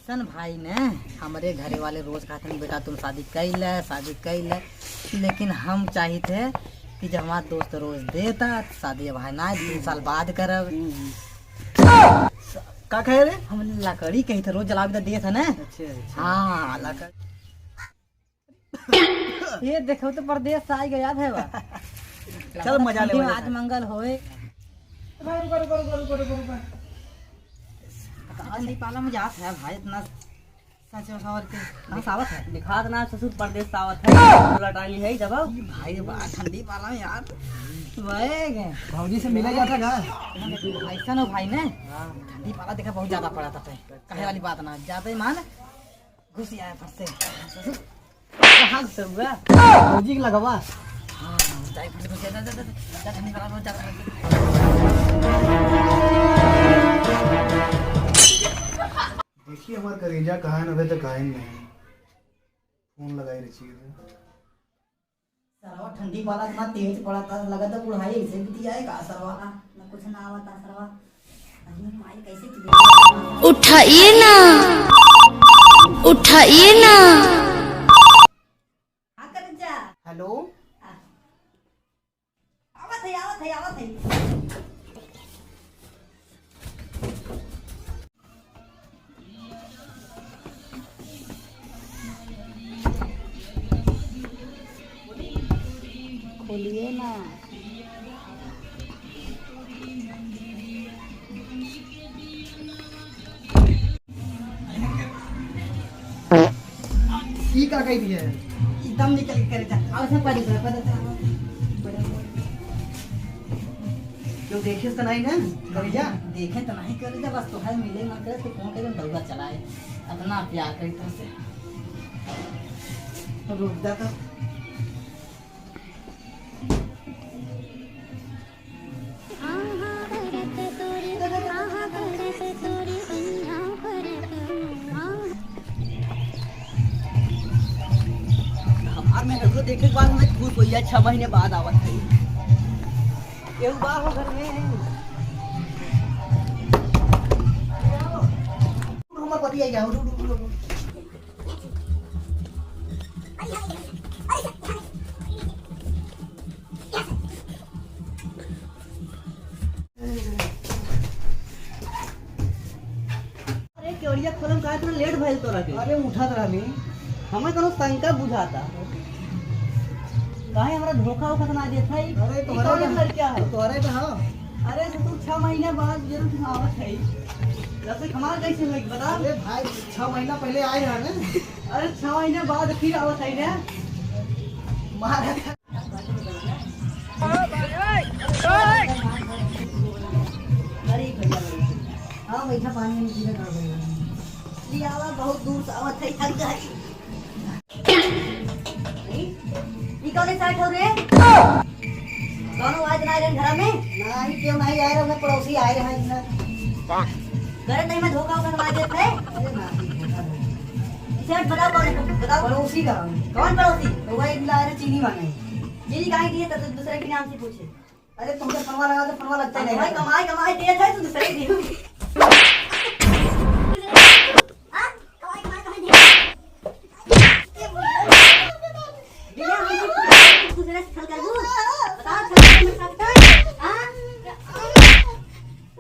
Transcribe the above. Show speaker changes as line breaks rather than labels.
ऐसा भाई ने हमारे घरे वाले रोज कहते हैं बेटा तुम शादी कर ले, लेकिन हम चाहिए थे कि जब हमारा दोस्त रोज देता शादी भाई ना 3 साल बाद करब।
का कहे रे?
हम लकड़ी कही थे रोज जलावे दिए थे ना।
अच्छा अच्छा।
हाँ लकड़ी। ये देखो तो परदेश से आई गया था बा।
चल मजा ले
आज मंगल होए। नहीं पाला में जात है भाई इतना सच सवार के कहाँ सावत है
दिखात ना ससुर परदेश सावत है लटाली है जब
भाई बड़ा ठंडी पाला में यार वही
भौजी से मिला जाता ना
ऐसा ना भाई ने ठंडी पाला देखा बहुत ज्यादा पड़ा था कहे वाली बात ना ज्यादा ही मान घुस आया फट से
कहाँ से हुआ भौजी के लगवा
हाँ जाए फट घुस जा ठंडी पाला बहुत ज्यादा
देखिए हमारे करेजा कहाँ है अभी तक गायब नहीं है। फोन लगाई रखिए
सरवा ठंडी वाला इतना तेज पड़ा था लगा था बुढ़ाई ऐसे भी आए का सरवा
ना कुछ ना आवता सरवा अभी माई कैसे चले
उठाइए ना
आ कर जा
हेलो
आवत है खोलिए ना
ई का कही है
एकदम निकल के करे जा और से पड़ी
क्यों देखे तो नहीं ना करेजा
देखे तो नहीं करे जा बस तोहार मिले ना करे तो फोन करे दौड़ा चलाए इतना प्यार करी तो से रुक जा तो
मैं घर को देखे के बाद मैं खुश हो गया 6 महीने बाद आवत है केहू बा हो घर में हमर पति आई गया रुक अरे केवड़िया खोलम का इतना लेट भइल तोरा के अरे उठत रहनी हमें कोनो शंका बुझाता काहे हमरा धोखा वोखा ना देत है अरे तोहरा क्या है तोहरे पे हां अरे तू 6 महीने बाद जरूर तू आवत है जब से कमाल कैसे होई बता अरे भाई 6 महीना पहले आए रहा ना अरे 6 महीने बाद फिर आवत है ना महाराज अरे भैया हां बैठा पानी में जीरा कर भैया ये आवा बहुत दूर से आवत है थक गई
ई कौन साइड हो रे दोनों आज ना रे घर में
नहीं क्यों नहीं आए रहे पड़ोसी आए रहे हैं
घर नहीं में धोखा होकर मार थे
अरे नहीं
सेठ बताओ कौन है बताओ
पड़ोसी का
कौन पड़ोसी
तो वही ला रहे चीनी मांगे
जी काहे दिए तो दूसरे के नाम से पूछे
अरे तुमसे फनवा लगा तो फनवा लगता ही
भाई
नहीं
कमाई दिए थे तो दूसरे के